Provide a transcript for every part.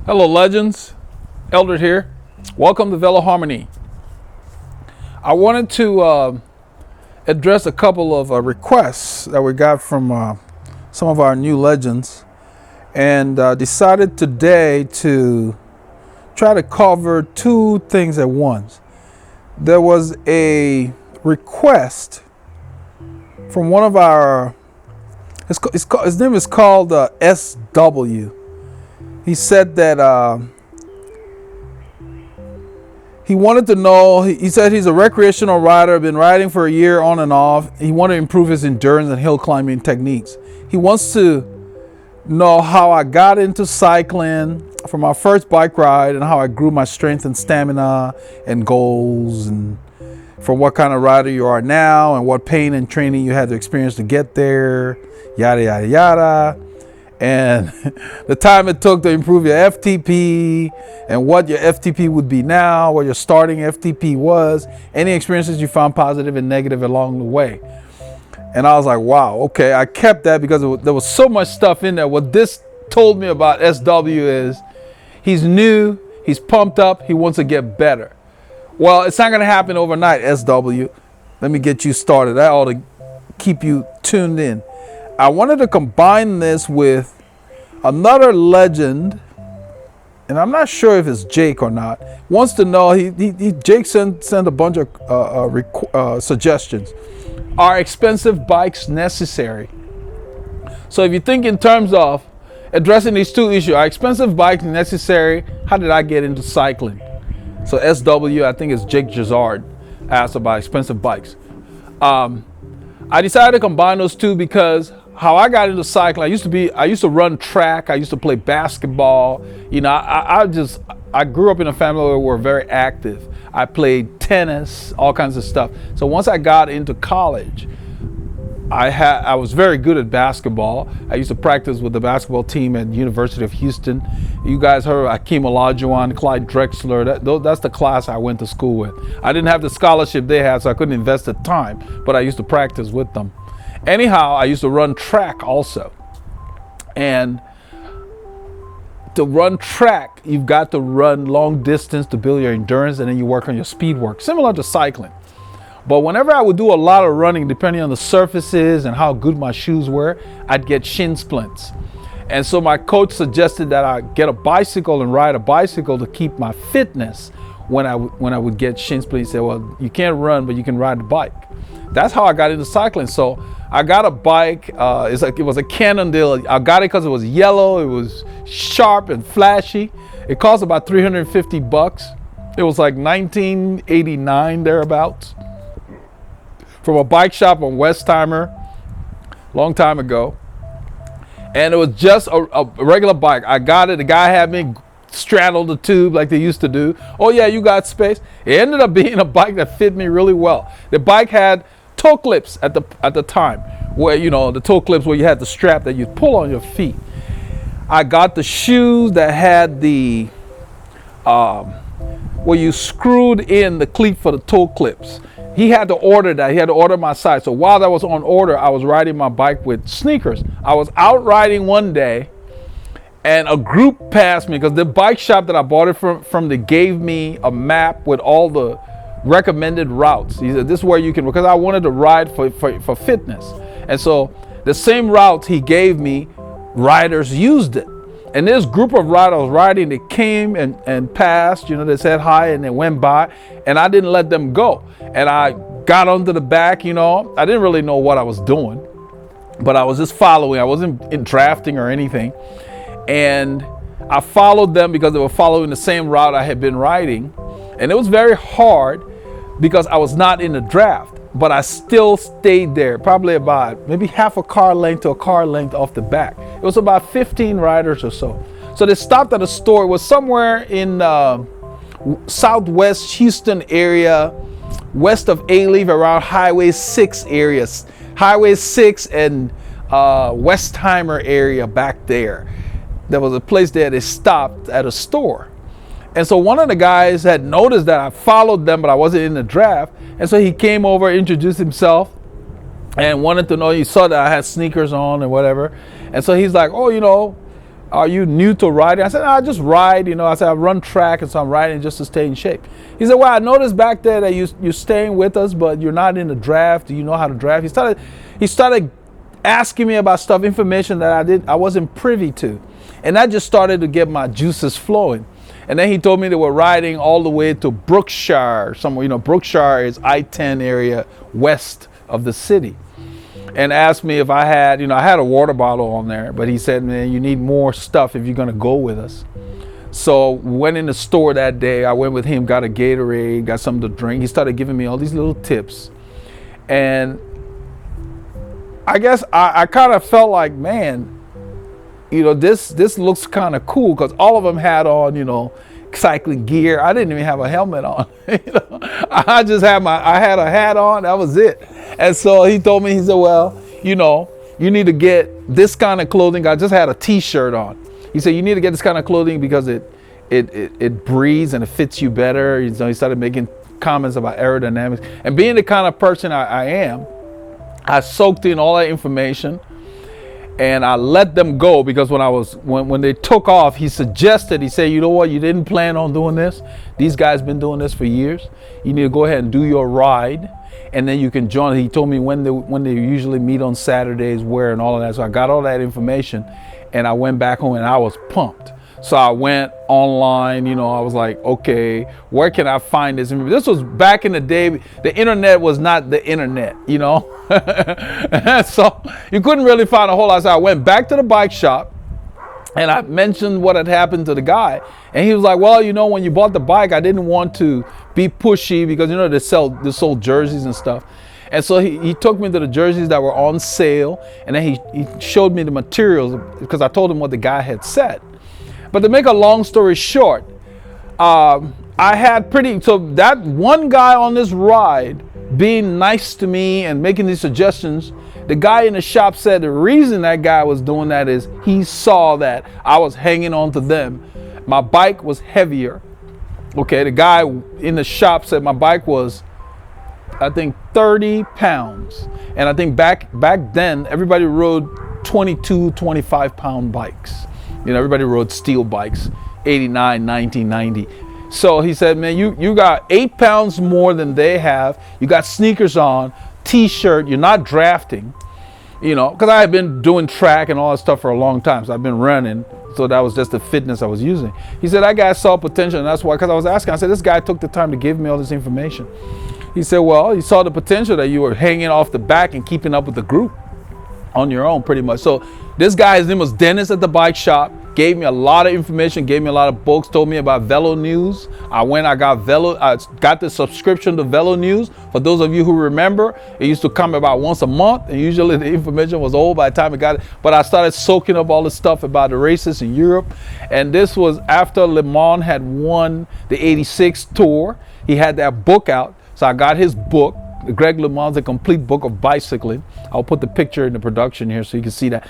Hello legends, Eldred here. Welcome to Veloharmony. I wanted to address a couple of requests that we got from some of our new legends, and decided today to try to cover two things at once. There was a request from one of our, his name is called SW. He said that he wanted to know, he said he's a recreational rider, been riding for a year on and off. He wanted to improve his endurance and hill climbing techniques. He wants to know how I got into cycling from my first bike ride and how I grew my strength and stamina and goals, and from what kind of rider you are now and what pain and training you had to experience to get there, yada, yada, yada. And the time it took to improve your FTP and what your FTP would be now, what your starting FTP was, any experiences you found positive and negative along the way. And I was like, wow, okay. I kept that because there was so much stuff in there. What this told me about SW is he's new, he's pumped up, he wants to get better. Well, it's not going to happen overnight, SW. Let me get you started. That ought to keep you tuned in. I wanted to combine this with another legend, and I'm not sure if it's Jake or not. Wants to know, Jake sent a bunch of suggestions. Are expensive bikes necessary? So if you think in terms of addressing these two issues, are expensive bikes necessary? How did I get into cycling? So SW, I think it's Jake Jazard, asked about expensive bikes. I decided to combine those two because how I got into cycling, I used to run track, I used to play basketball. You know, I grew up in a family where we were very active. I played tennis, all kinds of stuff. So once I got into college, I was very good at basketball. I used to practice with the basketball team at University of Houston. You guys heard of Akeem Olajuwon, Clyde Drexler. That's the class I went to school with. I didn't have the scholarship they had, so I couldn't invest the time, but I used to practice with them. Anyhow, I used to run track also. And to run track, you've got to run long distance to build your endurance, and then you work on your speed work, similar to cycling. But whenever I would do a lot of running, depending on the surfaces and how good my shoes were, I'd get shin splints. And so my coach suggested that I get a bicycle and ride a bicycle to keep my fitness when I would get shin splints. He said, well, you can't run, but you can ride the bike. That's how I got into cycling. So I got a bike. It was a Cannondale. I got it because it was yellow. It was sharp and flashy. It cost about $350. It was like 1989 thereabouts, from a bike shop on Westheimer, long time ago. And it was just a regular bike. I got it. The guy had me straddle the tube like they used to do. Oh yeah, you got space. It ended up being a bike that fit me really well. The bike had toe clips at the time, where, you know, the toe clips where you had the strap that you pull on your feet. I got the shoes that had the where you screwed in the cleat for the toe clips. He had to order that. He had to order my size. So while that was on order, I was riding my bike with sneakers. I was out riding one day, and a group passed me, because the bike shop that I bought it from, they gave me a map with all the recommended routes. He said, this is where you can, because I wanted to ride for fitness. And so the same route he gave me, riders used it. And this group of riders riding, they came and passed, you know, they said hi and they went by, and I didn't let them go. And I got onto the back, you know, I didn't really know what I was doing, but I was just following. I wasn't in drafting or anything. And I followed them because they were following the same route I had been riding. And it was very hard because I was not in the draft, but I still stayed there, probably about maybe half a car length to a car length off the back. It was about 15 riders or so. So they stopped at a store. It was somewhere in southwest Houston area, west of A-Leaf, around Highway 6 areas. Highway 6 and Westheimer area back there. There was a place there they stopped at a store. And so one of the guys had noticed that I followed them, but I wasn't in the draft. And so he came over, introduced himself, and wanted to know, he saw that I had sneakers on and whatever. And so he's like, oh, you know, are you new to riding? I said, no, I just ride, you know. I said, I run track, and so I'm riding just to stay in shape. He said, well, I noticed back there that you're staying with us, but you're not in the draft. Do you know how to draft? He started asking me about stuff, information that I wasn't privy to. And that just started to get my juices flowing. And then he told me they were riding all the way to Brookshire, somewhere, you know, Brookshire is I-10 area west of the city. And asked me if I had, you know, I had a water bottle on there, but he said, man, you need more stuff if you're going to go with us. So went in the store that day. I went with him, got a Gatorade, got something to drink. He started giving me all these little tips. And I guess I kind of felt like, man, you know, this looks kind of cool, because all of them had on, you know, cycling gear. I didn't even have a helmet on. You know, I had a hat on. That was it. And so he told me, he said, well, you know, you need to get this kind of clothing. I just had a t-shirt on. He said, you need to get this kind of clothing because it breathes and it fits you better. You know, he started making comments about aerodynamics. And being the kind of person I am, I soaked in all that information. And I let them go, because when they took off, he said, you know what, you didn't plan on doing this. These guys been doing this for years. You need to go ahead and do your ride, and then you can join. He told me when they usually meet on Saturdays, where, and all of that. So I got all that information, and I went back home, and I was pumped. So I went online, you know, I was like, okay, where can I find this? This was back in the day. The internet was not the internet, you know. So you couldn't really find a whole lot. So I went back to the bike shop, and I mentioned what had happened to the guy. And he was like, well, you know, when you bought the bike, I didn't want to be pushy, because, you know, they sold jerseys and stuff. And so he took me to the jerseys that were on sale, and then he showed me the materials, because I told him what the guy had said. But to make a long story short, so that one guy on this ride being nice to me and making these suggestions, the guy in the shop said the reason that guy was doing that is he saw that I was hanging on to them. My bike was heavier. Okay, the guy in the shop said my bike was, I think, 30 pounds. And I think back then, everybody rode 22, 25 pound bikes. You know, everybody rode steel bikes, 89, 1990. So he said, man, you got 8 pounds more than they have. You got sneakers on, t-shirt, you're not drafting. You know, because I had been doing track and all that stuff for a long time. So I've been running. So that was just the fitness I was using. He said, that guy saw potential. And that's why, because I was asking, I said, this guy took the time to give me all this information. He said, well, he saw the potential that you were hanging off the back and keeping up with the group on your own, pretty much. So this guy, his name was Dennis at the bike shop, gave me a lot of information, gave me a lot of books, told me about Velo News. I got the subscription to Velo News. For those of you who remember, it used to come about once a month, and usually the information was old by the time it got it. But I started soaking up all the stuff about the races in Europe. And this was after Le Mans had won the 86 Tour. He had that book out. So I got his book, Greg LeMond's A Complete Book of Bicycling. I'll put the picture in the production here so you can see that.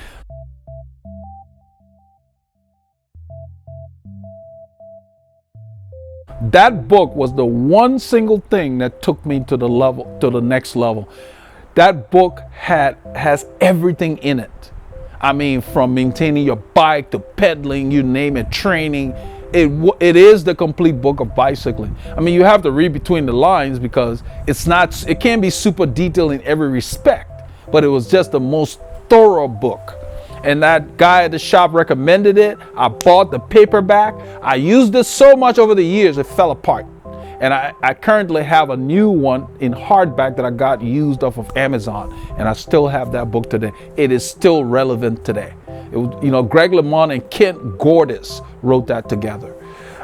That book was the one single thing that took me to the next level. That book has everything in it. I mean, from maintaining your bike to pedaling, you name it, training. It is the complete book of bicycling. I mean, you have to read between the lines, because it can't be super detailed in every respect, but it was just the most thorough book. And that guy at the shop recommended it. I bought the paperback. I used it so much over the years, it fell apart. And I currently have a new one in hardback that I got used off of Amazon. And I still have that book today. It is still relevant today. It was, you know, Greg LeMond and Kent Gordis wrote that together.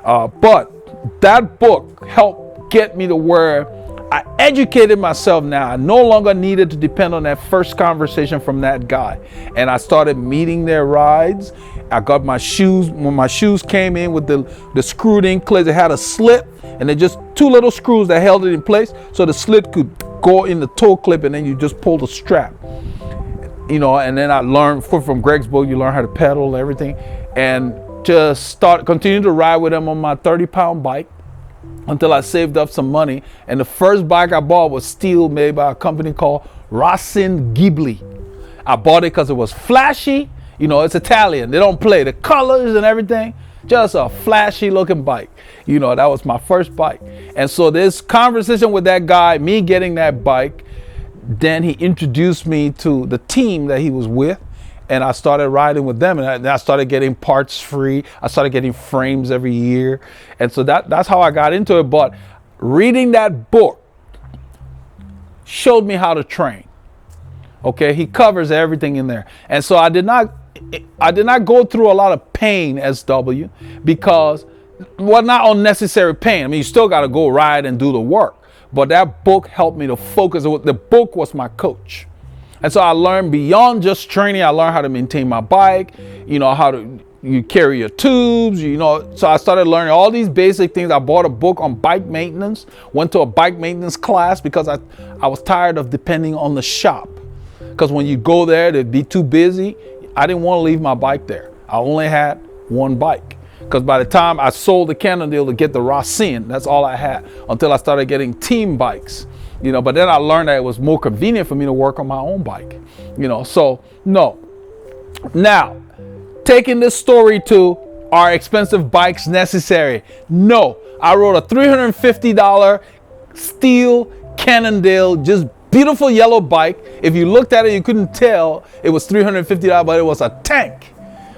But that book helped get me to where I educated myself now. I no longer needed to depend on that first conversation from that guy. And I started meeting their rides. I got my shoes. When my shoes came in with the screwed in clips, it had a slit, and then just two little screws that held it in place, so the slit could go in the toe clip, and then you just pull the strap. You know, and then I learned from Greg's book, you learn how to pedal, everything, and just continue to ride with him on my 30-pound bike until I saved up some money. And the first bike I bought was steel, made by a company called Racine Ghibli. I bought it because it was flashy You know, it's Italian. They don't play. The colors and everything, just a flashy looking bike. You know, that was my first bike. And so this conversation with that guy, me getting that bike, then he introduced me to the team that he was with. And I started riding with them, and I started getting parts free. I started getting frames every year. And so that's how I got into it. But reading that book showed me how to train. Okay, he covers everything in there. And so I did not go through a lot of pain, SW, because, well, not unnecessary pain. I mean, you still got to go ride and do the work. But that book helped me to focus. The book was my coach. And so I learned beyond just training. I learned how to maintain my bike, you know, how to you carry your tubes, you know. So I started learning all these basic things. I bought a book on bike maintenance, went to a bike maintenance class because I was tired of depending on the shop. Because when you go there, they'd be too busy. I didn't want to leave my bike there. I only had one bike. Because by the time I sold the Cannondale to get the Racine, that's all I had until I started getting team bikes. You know, but then I learned that it was more convenient for me to work on my own bike. You know, so no. Now, taking this story to, are expensive bikes necessary? No. I rode a $350 steel Cannondale, just beautiful yellow bike. If you looked at it, you couldn't tell it was $350, but it was a tank.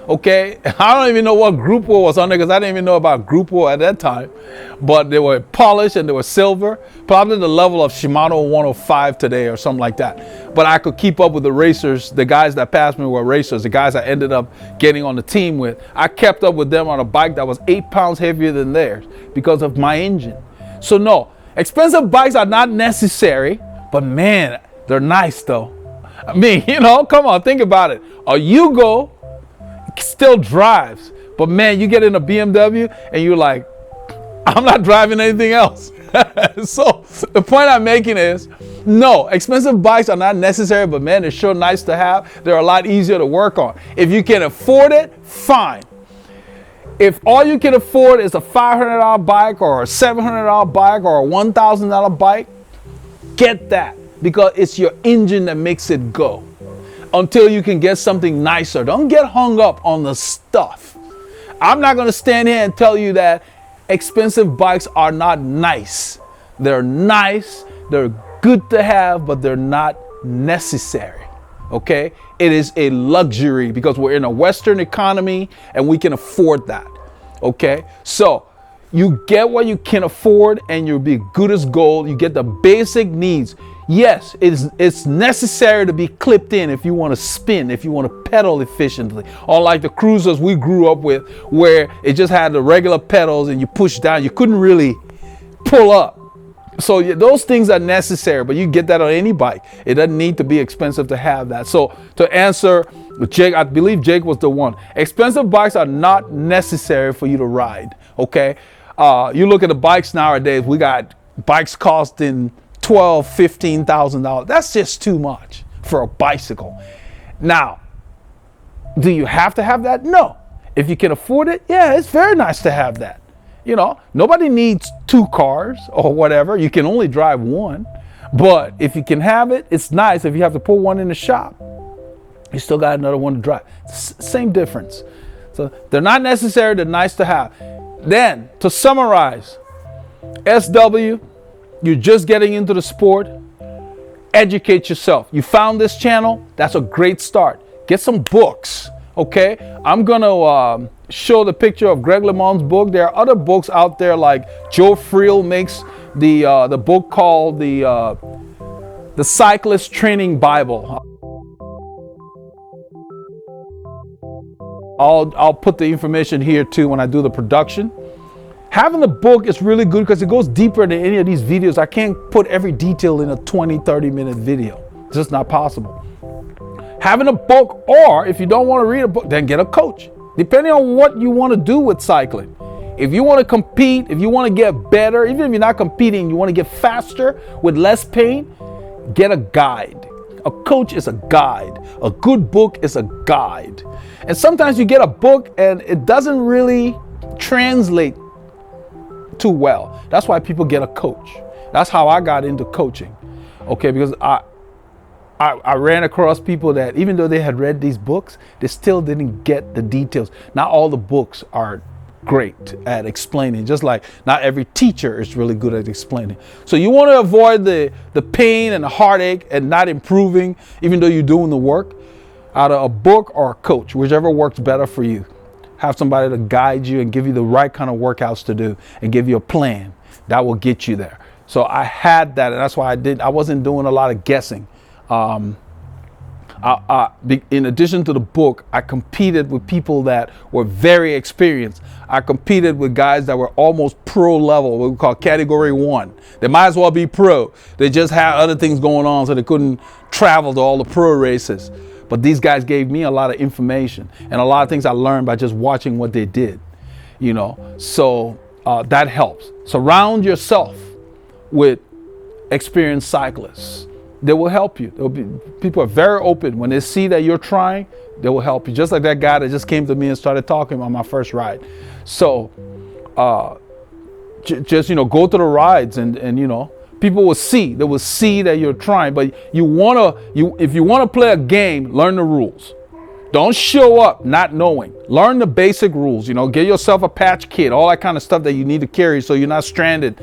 Okay, I don't even know what Group War was on there because I didn't even know about Group War at that time. But they were polished and they were silver, probably the level of Shimano 105 today or something like that. But I could keep up with the racers. The guys that passed me were racers. The guys I ended up getting on the team with, I kept up with them on a bike that was 8 pounds heavier than theirs because of my engine. So no, expensive bikes are not necessary, but man, they're nice though. I mean, you know, come on, think about it. A Yugo still drives, but man, you get in a BMW and you're like, I'm not driving anything else. So the point I'm making is, no, expensive bikes are not necessary, but man, they're sure nice to have. They're a lot easier to work on. If you can afford it, fine. If all you can afford is a $500 bike or a $700 bike or a $1,000 bike, get that, because it's your engine that makes it go. Until you can get something nicer. Don't get hung up on the stuff. I'm not going to stand here and tell you that expensive bikes are not nice. They're nice, they're good to have, but they're not necessary. Okay? It is a luxury because we're in a Western economy and we can afford that. Okay? So you get what you can afford and you'll be good as gold. You get the basic needs. Yes, it's necessary to be clipped in if you want to spin, if you want to pedal efficiently. Unlike the cruisers we grew up with, where it just had the regular pedals and you push down, you couldn't really pull up. So those things are necessary, but you get that on any bike. It doesn't need to be expensive to have that. So to answer Jake, I believe Jake was the one. Expensive bikes are not necessary for you to ride, okay? You look at the bikes nowadays, we got bikes costing $12,000, $15,000. That's just too much for a bicycle. Now, do you have to have that? No. If you can afford it, yeah, it's very nice to have that. You know, nobody needs 2 cars or whatever. You can only drive one. But if you can have it, it's nice. If you have to put one in the shop, you still got another one to drive. Same difference. So they're not necessary, they're nice to have. Then, to summarize, SW, you're just getting into the sport, educate yourself. You found this channel, that's a great start. Get some books, okay? I'm gonna show the picture of Greg LeMond's book. There are other books out there, like Joe Friel makes the book called the Cyclist Training Bible. I'll put the information here too when I do the production. Having the book is really good because it goes deeper than any of these videos. I can't put every detail in a 20-30 minute video. It's just not possible. Having a book, or if you don't want to read a book, then get a coach. Depending on what you want to do with cycling. If you want to compete, if you want to get better, even if you're not competing, you want to get faster with less pain, get a guide. A coach is a guide. A good book is a guide. And sometimes you get a book and it doesn't really translate too well. That's why people get a coach. That's how I got into coaching. Okay, because I ran across people that even though they had read these books, they still didn't get the details. Not all the books are great at explaining, just like not every teacher is really good at explaining. So you want to avoid the pain and the heartache and not improving, even though you're doing the work, out of a book or a coach, whichever works better for you. Have somebody to guide you and give you the right kind of workouts to do and give you a plan that will get you there. So I had that, and that's why I wasn't doing a lot of guessing. In addition to the book, I competed with people that were very experienced. I competed with guys that were almost pro level, what we call category 1. They might as well be pro. They just had other things going on, so they couldn't travel to all the pro races. But these guys gave me a lot of information and a lot of things I learned by just watching what they did, you know. So that helps. Surround yourself with experienced cyclists. They will help you. People are very open. When they see that you're trying, they will help you. Just like that guy that just came to me and started talking on my first ride. So just, you know, go to the rides and you know, people will see. They will see that you're trying. But if you want to play a game, learn the rules. Don't show up not knowing. Learn the basic rules. You know, get yourself a patch kit, all that kind of stuff that you need to carry so you're not stranded,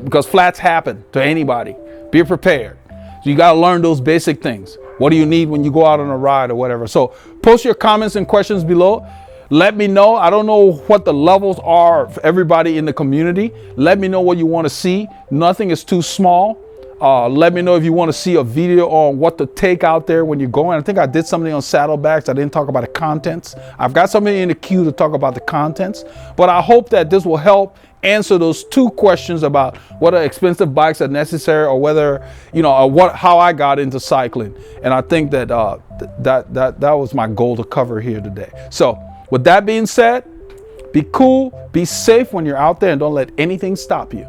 because flats happen to anybody. Be prepared. So you got to learn those basic things. What do you need when you go out on a ride or whatever? So post your comments and questions below. Let me know. I don't know what the levels are for everybody in the community. Let me know what you want to see. Nothing is too small. Let me know if you want to see a video on what to take out there when you're going. I think I did something on saddlebags. I didn't talk about the contents. I've got something in the queue to talk about the contents. But I hope that this will help answer those 2 questions about whether expensive bikes are necessary or whether, you know, how I got into cycling. And I think that that was my goal to cover here today. So with that being said, be cool, be safe when you're out there, and don't let anything stop you.